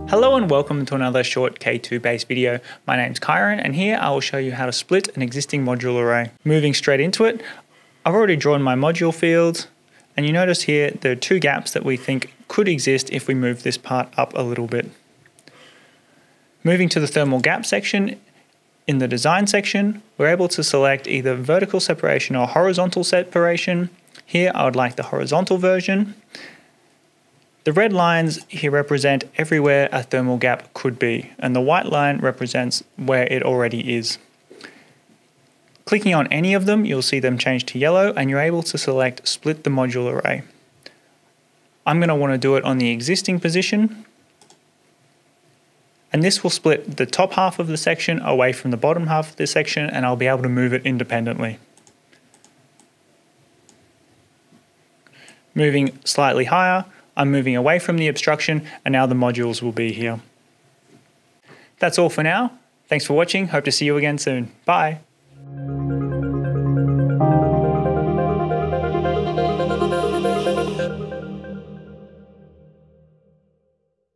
Hello and welcome to another short K2 based video. My name's Kyron and here I will show you how to split an existing module array. Moving straight into it, I've already drawn my module fields and you notice here there are two gaps that we think could exist if we move this part up a little bit. Moving to the thermal gap section, in the design section, we're able to select either vertical separation or horizontal separation. Here I would like the horizontal version. The red lines here represent everywhere a thermal gap could be, and the white line represents where it already is. Clicking on any of them, you'll see them change to yellow, and you're able to select Split the Module Array. I'm going to want to do it on the existing position, and this will split the top half of the section away from the bottom half of the section, and I'll be able to move it independently. Moving slightly higher, I'm moving away from the obstruction and now the modules will be here. That's all for now. Thanks for watching. Hope to see you again soon. Bye.